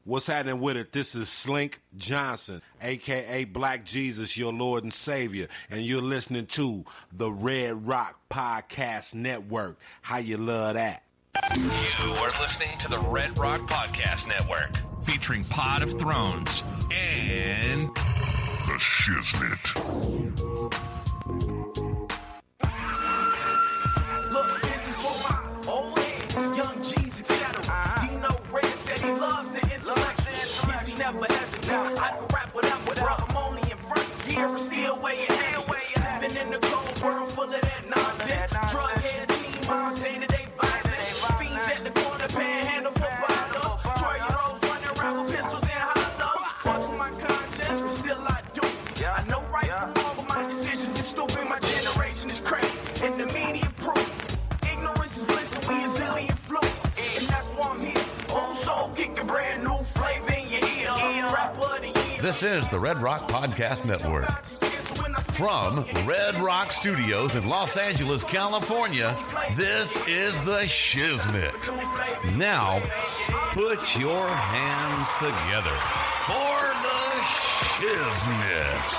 What's happening with it? This is Slink Johnson, a.k.a. Black Jesus, your Lord and Savior, and you're listening to the Red Rock Podcast Network. How you love that? You are listening to the Red Rock Podcast Network, featuring Pod of Thrones and the Shiznit. Look, this is for my old heads, young G's, etc. Dino Red said he loves the intellect. Yes, he never hesitates. I can rap whatever, bro. I'm only in first gear, but still way ahead. Living in the cold world full of that nonsense. Drug heads, teen moms, day-to-day violence. Fiends at the corner, panhandle for bottles. 12-year-olds running around with pistols and hollows. Fuck with my conscience, but still I do. I know right from wrong, but my decisions is stupid. My generation is crazy, and the media proof. Ignorance is bliss, and we is ill influenced. And that's why I'm here. Old soul kicking brand new flavor in your ear. Rapper of the year. This is the Red Rock Podcast Network. From Red Rock Studios in Los Angeles, California, this is the Shiznit. Now, put your hands together for the Shiznit.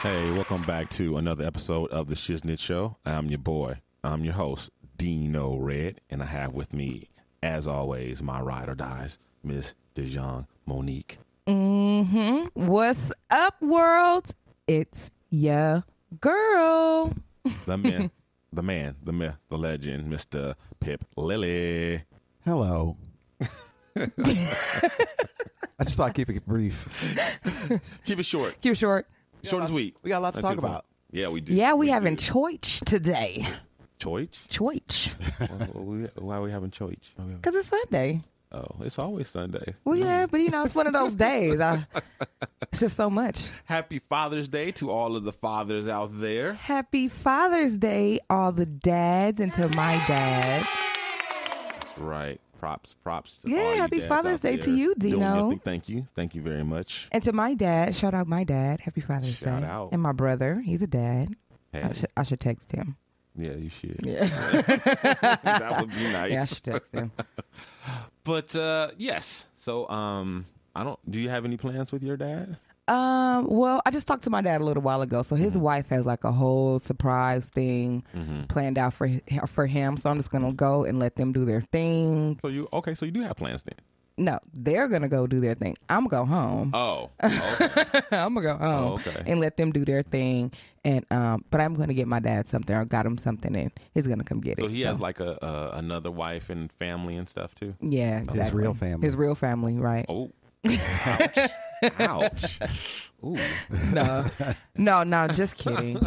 Hey, welcome back to another episode of the Shiznit Show. I'm your boy. I'm your host, Dino Red, and I have with me, as always, my ride or dies, Miss DeJong Monique. What's up, world? It's your girl. The man, the myth, the legend, Mr. Pip Lily. Hello. I just thought I'd keep it brief. Keep it short. Keep it short. Short and sweet. We got a lot to talk about. Yeah, we do. Yeah, we having choich today. Choich? Choich. Why are we having choich? Because it's Sunday. Oh, it's always Sunday. Well, yeah, but it's one of those days. It's just so much. Happy Father's Day to all of the fathers out there. Happy Father's Day, all the dads, and to my dad. That's right. Props to all Yeah, you happy dads Father's out Day there to you, doing Dino. your thing. Thank you very much. And to my dad, shout out my dad. Happy Father's Day. Shout out. And my brother, he's a dad. Hey. I should text him. Yeah, you should. Yeah. That would be nice. Yeah, I should text him. But yes. So do you have any plans with your dad? Well, I just talked to my dad a little while ago. So his wife has like a whole surprise thing planned out for him. So I'm just gonna go and let them do their thing. So you do have plans then? No, they're gonna go do their thing. I'm gonna go home. Oh, okay. I'm gonna go home and let them do their thing. And but I'm gonna get my dad something. I got him something, and he's gonna come get it. So he has like another wife and family and stuff too. Yeah, exactly. His real family. His real family, right? Oh, ouch! Ouch! Ooh. No, just kidding.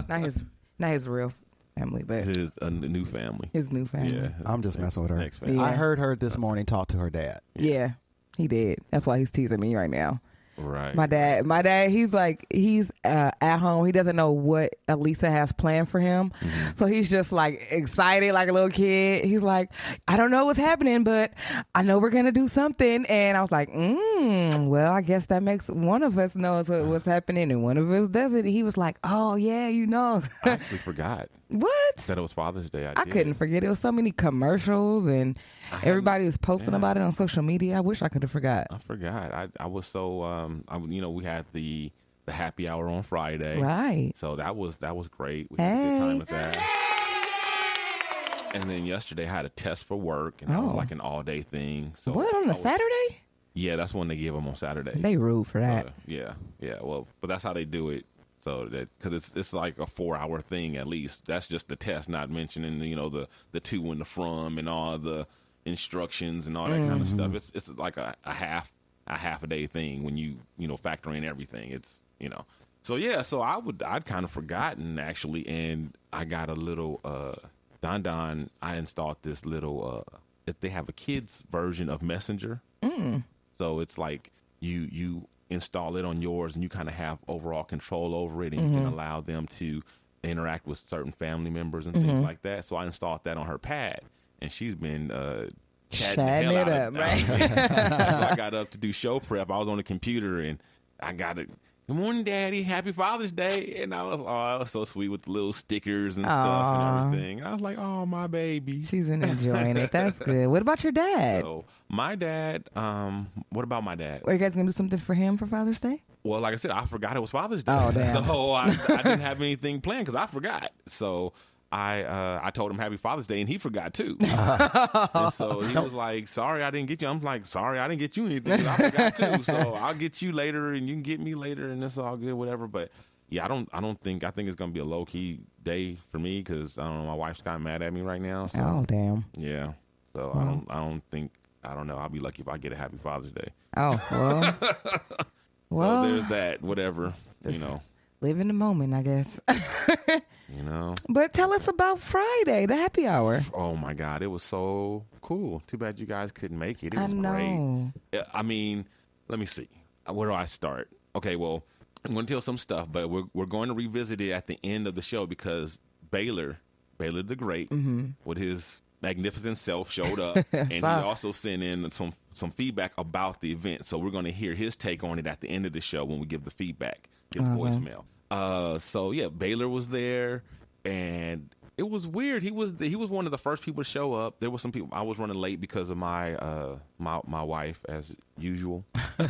Not his real family, but His new family. his new family. Yeah, I'm just messing with her. next family. Yeah. I heard her this morning talk to her dad. Yeah, he did. That's why he's teasing me right now. Right. My dad, he's at home. He doesn't know what Elisa has planned for him. So he's just like excited like a little kid. He's like, I don't know what's happening, but I know we're going to do something. And I was like, well, I guess that makes one of us knows what's happening and one of us doesn't. And he was like, oh, yeah, I actually forgot. What? That it was Father's Day. I couldn't forget. There was so many commercials and everybody was posting about it on social media. I wish I could have forgot. I forgot. I was so we had the happy hour on Friday. Right. So that was great. We had a good time with that. And then yesterday I had a test for work, and that was like an all-day thing. So what, on a Saturday? Yeah, that's when they give them on Saturdays. They rude for that. Yeah. Well, but that's how they do it. So that because it's like a 4-hour thing at least. That's just the test, not mentioning the to and the from and all the instructions and all that kind of stuff. It's like a half a day thing when you factor in everything. It's So yeah, so I'd kind of forgotten actually, and I got a little Don. I installed this little. They have a kids version of Messenger. So it's like you install it on yours, and you kind of have overall control over it, and you can allow them to interact with certain family members and things like that. So I installed that on her pad, and she's been chatting it up, right? So I got up to do show prep. I was on the computer, and I got to good morning, Daddy. Happy Father's Day. And I was so sweet with the little stickers and stuff and everything. I was like, oh, my baby. She's enjoying it. That's good. What about your dad? So my dad, what about my dad? Are you guys going to do something for him for Father's Day? Well, like I said, I forgot it was Father's Day. Oh, damn. So I didn't have anything planned because I forgot. So I told him Happy Father's Day, and he forgot too. And so he was like, "Sorry, I didn't get you." I'm like, "Sorry, I didn't get you anything. 'Cause I forgot too. So I'll get you later, and you can get me later, and it's all good, whatever." But yeah, I think it's gonna be a low key day for me because I don't know, my wife's kind of mad at me right now. So, oh, damn. Yeah. So I don't know. I'll be lucky if I get a Happy Father's Day. Oh, well. So there's that. Whatever, you know. Live in the moment, I guess. You know. But tell us about Friday, the happy hour. Oh my God, it was so cool. Too bad you guys couldn't make it. It was know. great. I mean, let me see. Where do I start? Okay, well, I'm going to tell some stuff, but we're going to revisit it at the end of the show because Baylor the Great, with his magnificent self, showed up, and he also sent in some feedback about the event. So we're going to hear his take on it at the end of the show when we give the feedback, his voicemail. So yeah, Baylor was there, and it was weird. He was one of the first people to show up. There were some people. I was running late because of my wife, as usual,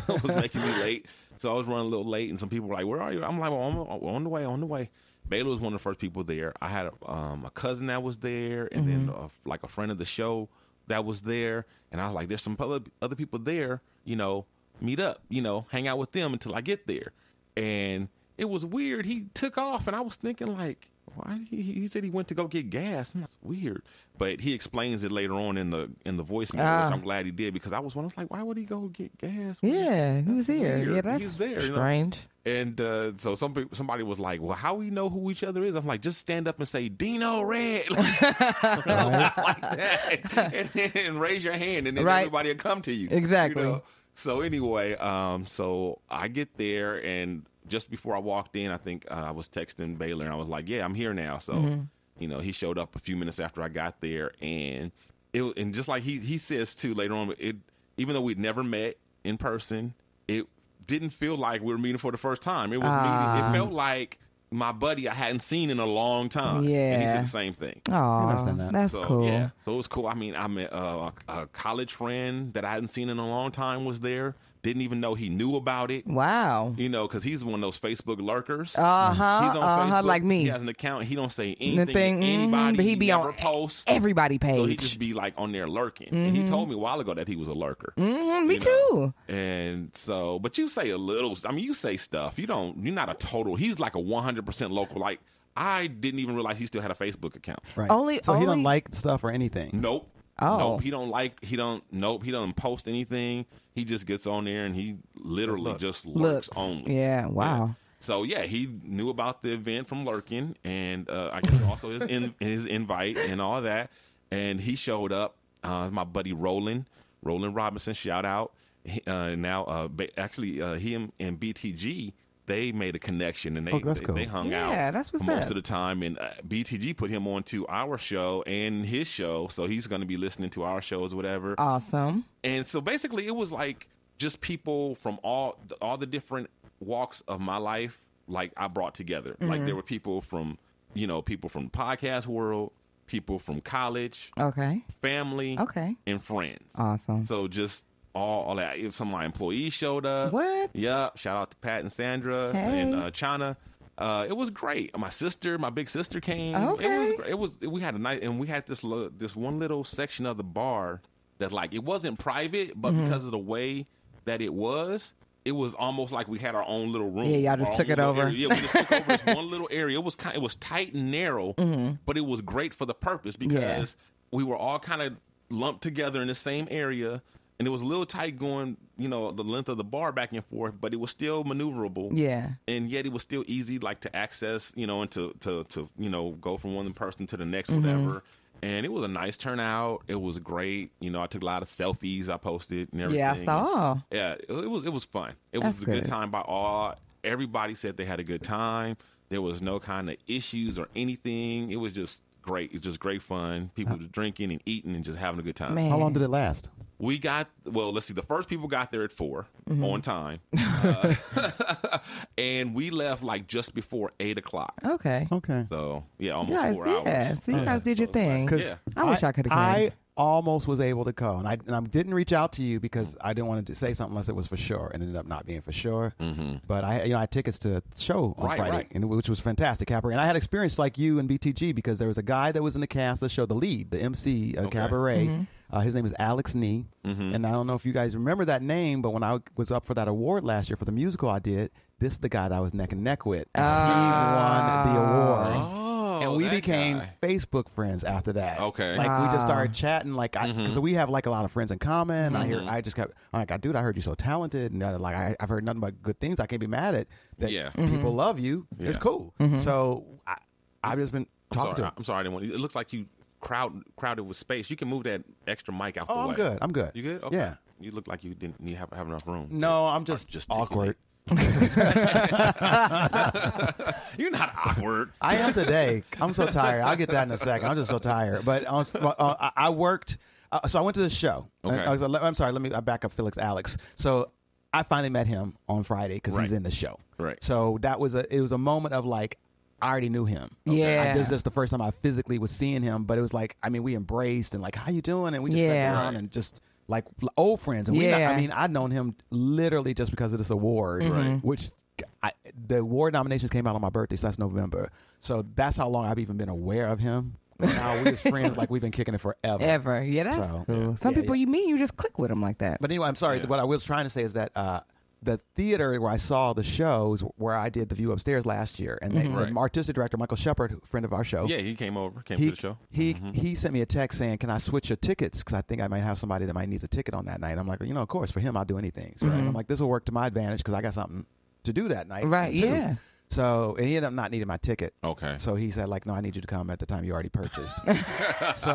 was making me late. So I was running a little late, and some people were like, "Where are you?" I'm like, "Well, I'm on the way." Baylor was one of the first people there. I had a cousin that was there, and then like a friend of the show that was there, and I was like, "There's some other people there. You know, meet up. You know, hang out with them until I get there." And it was weird. He took off, and I was thinking, like, why? He said he went to go get gas. And that's weird. But he explains it later on in the voicemail, which I'm glad he did, because I was like, why would he go get gas? Yeah, he was here. Weird. Yeah, that's He's there, strange. You know? And so somebody was like, well, how we know who each other is? I'm like, just stand up and say, Dino Red. like that. And raise your hand, and then everybody will come to you. Exactly. You know? So anyway, so I get there, and just before I walked in, I think I was texting Baylor, and I was like, yeah, I'm here now. So, you know, he showed up a few minutes after I got there, and just like he says, too, later on, even though we'd never met in person, it didn't feel like we were meeting for the first time. It was meeting. It felt like my buddy I hadn't seen in a long time. Yeah. And he said the same thing. Oh, that's cool. Yeah, so it was cool. I mean, I met a college friend that I hadn't seen in a long time was there. Didn't even know he knew about it. Wow. You know, because he's one of those Facebook lurkers. He's on Facebook, like me. He has an account. He don't say anything to anybody. But he be never on post. Everybody page. So he just be like on there lurking. And he told me a while ago that he was a lurker. Me too. And so, but you say a little. I mean, you say stuff. You're not a total. He's like a 100% local. Like, I didn't even realize he still had a Facebook account. Right. So he don't like stuff or anything. Nope. Oh. Nope. He don't post anything. He just gets on there and he literally just lurks only. Yeah. Wow. Yeah. So yeah, he knew about the event from lurking, and I guess also his invite and all that. And he showed up. My buddy Roland Robinson, shout out. Actually, him and BTG, they made a connection, and they hung out. Yeah, that's what's most up. of the time. And BTG put him onto our show and his show, so he's going to be listening to our shows, whatever. Awesome. And so basically, it was like just people from all the different walks of my life, like I brought together. Like there were people from the podcast world, people from college, family, and friends. Awesome. So just all that. Some of my employees showed up. What? Yep. Shout out to Pat and Sandra and Chana. It was great. My big sister came. Okay. It was great. We had a night, and we had this one little section of the bar that, like, it wasn't private, but because of the way that it was almost like we had our own little room. Yeah, y'all just took it over. Area. Yeah, we just took over this one little area. It was tight and narrow, but it was great for the purpose because we were all kind of lumped together in the same area. And it was a little tight going, the length of the bar back and forth, but it was still maneuverable. Yeah. And yet it was still easy, like, to access, and to go from one person to the next, whatever. And it was a nice turnout. It was great. I took a lot of selfies I posted and everything. Yeah, I saw. Yeah, it was fun. It was a good time by all. Everybody said they had a good time. There was no kind of issues or anything. It was just great. It's just great fun. People drinking and eating and just having a good time. Man. How long did it last? We got, well, let's see. The first people got there at 4 on time. And we left like just before 8 o'clock. Okay. Okay. So, yeah, almost Guys, 4 hours. yeah. So you guys did your thing. Yeah. I wish I could have I came. almost was able to go, and I didn't reach out to you because I didn't want to say something unless it was for sure, and it ended up not being for sure. Mm-hmm. But I had tickets to the show on Right, Friday, right. and which was fantastic, Cabaret. And I had experience like you and BTG because there was a guy that was in the cast of the show, the lead, the MC, Cabaret. His name is Alex Nee, and I don't know if you guys remember that name, but when I was up for that award last year for the musical I did, this is the guy that I was neck and neck with. He won the award. Oh, And we that became guy. Facebook friends after that. Okay. Like we just started chatting. Like, because we have like a lot of friends in common. I just kept I'm like, dude, I heard you're so talented, and like I've heard nothing but good things. I can't be mad at that. Yeah. People love you. Yeah. It's cool. So I've just been talking to him. I'm sorry, I didn't want. It looks like you crowded with space. You can move that extra mic out the way. I'm good. I'm good. You good? Okay. Yeah. You look like you didn't have enough room. No, I'm just awkward. You're not awkward. I am today. I'm so tired. I'll get that in a second. I'm just so tired. But I worked. So I went to the show. Okay. I'm sorry. Let me back up. Felix Alex. So I finally met him on Friday because he's in the show. Right. So it was a moment of like I already knew him. Yeah. This is just the first time I physically was seeing him. But it was like we embraced and like how you doing, and we just sat down and just. Like old friends, and I'd known him literally just because of this award, which the award nominations came out on my birthday, so that's November. So that's how long I've even been aware of him. Now we're just friends, like we've been kicking it forever. Yeah, that's cool. Some people you meet, you just click with them like that. But anyway, I'm sorry. What I was trying to say is that the theater where I saw the shows where I did The View Upstairs last year, and the artistic director Michael Shepard, friend of our show. Yeah, he came to the show. He sent me a text saying, "Can I switch your tickets? Because I think I might have somebody that might need a ticket on that night." I'm like, of course, for him, I'll do anything. So I'm like, this will work to my advantage because I got something to do that night. Right? too. Yeah. So and he ended up not needing my ticket. Okay. So he said, like, no, I need you to come at the time you already purchased. So,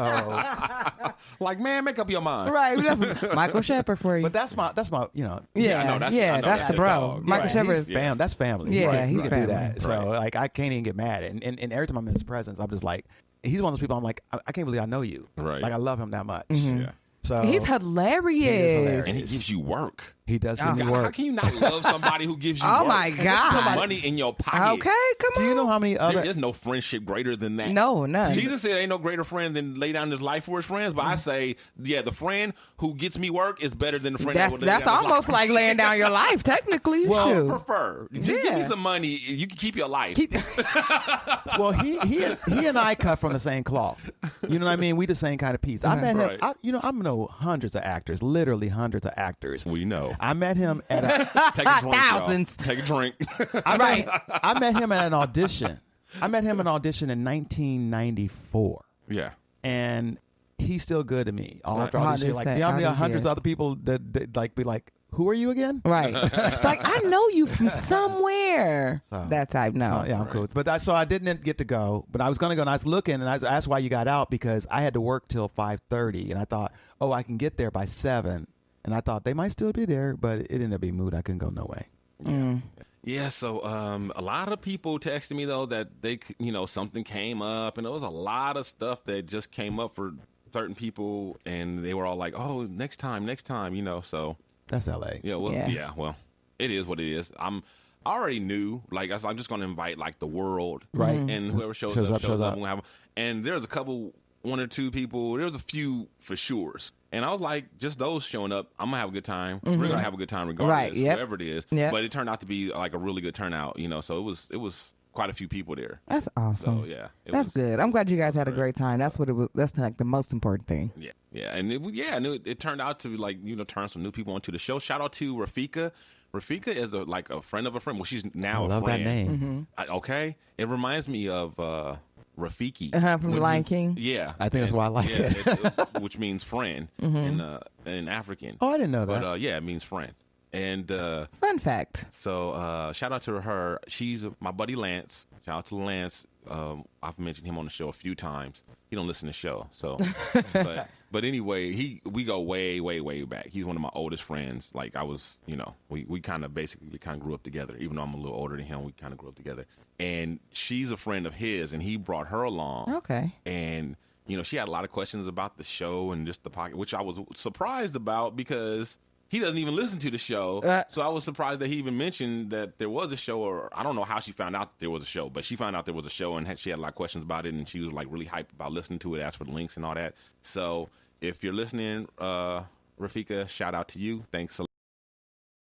like, man, make up your mind. Right. That's Michael Shepard for you. but that's my, Yeah, I know, that's the bro. dog. Michael Right, Shepard he's fam. That's family. Yeah, he's he can family. do that. So Right. like, I can't even get mad. And every time I'm in his presence, I'm just like, he's one of those people. I'm like, I can't believe I know you. Right. Like I love him that much. Yeah. So He's hilarious. And he gives you work. He does give me How work. can you not love somebody who gives you Oh work? my God. Put money in your pocket. Okay, come on. Do you know how many other? There's no friendship greater than that. No, none. Jesus said ain't no greater friend than lay down his life for his friends. But I say, the friend who gets me work is better than the friend that would lay That's down his almost life. like laying down your life, technically. Well, Shoot. prefer. Just give me Yeah. some money. You can keep your life. Well, he and I cut from the same cloth. You know what I mean? We the same kind of piece. I met him. Right. I know hundreds of actors, literally hundreds of actors. We know. I met him at a. Take a drink, Thousands. y'all. Take a drink. I met him at an audition. I met him at an audition in 1994, Yeah. and he's still good to me. All Right. after all these years, like how many hundreds years. of other people that like be like, "Who are you again?" Right. Like, I know you from somewhere. So- That type, no. So, yeah, I'm cool. But I didn't get to go. But I was going to go, and I was looking, and I asked why you got out because I had to work till 5:30, and I thought, oh, I can get there by 7, and I thought they might still be there, but it ended up being moot. I couldn't go no way. Yeah, so a lot of people texted me though that they, something came up, and there was a lot of stuff that just came up for certain people, and they were all like, "Oh, next time," So That's L.A. yeah, well, Yeah. well, it is what it is. I already knew, like, I'm just gonna invite like the world, Right. And whoever shows up. We'll have, and there's a couple, one or two people. There's a few for sure. And I was like, just those showing up, I'm gonna have a good time. We're gonna have a good time regardless, Right, yep. whoever it is. Yep. But it turned out to be like a really good turnout, So it was quite a few people there. That's awesome. So yeah, That's good. I'm glad you guys had a great time. That's what it was. That's like the most important thing. Yeah, and it turned out to like turn some new people onto the show. Shout out to Rafika. Rafika is a friend of a friend. Well, she's now I a love friend. that name. Okay, it reminds me of Rafiki From The Lion King. Yeah, I think that's why I like it. which means friend in African. Oh, I didn't know that. But it means friend. And Fun fact. so shout out to her. She's my buddy Lance. Shout out to Lance. I've mentioned him on the show a few times. He don't listen to the show, so. but anyway, we go way, way, way back. He's one of my oldest friends. Like I was, we kind of grew up together. Even though I'm a little older than him, we kind of grew up together. And she's a friend of his, and he brought her along. Okay. And she had a lot of questions about the show and just the pocket, which I was surprised about because he doesn't even listen to the show. So I was surprised that he even mentioned that there was a show, or I don't know how she found out that there was a show, but she found out there was a show and she had a lot of questions about it, and she was like really hyped about listening to it, asked for the links and all that. So if you're listening, Rafika, shout out to you. Thanks a lot.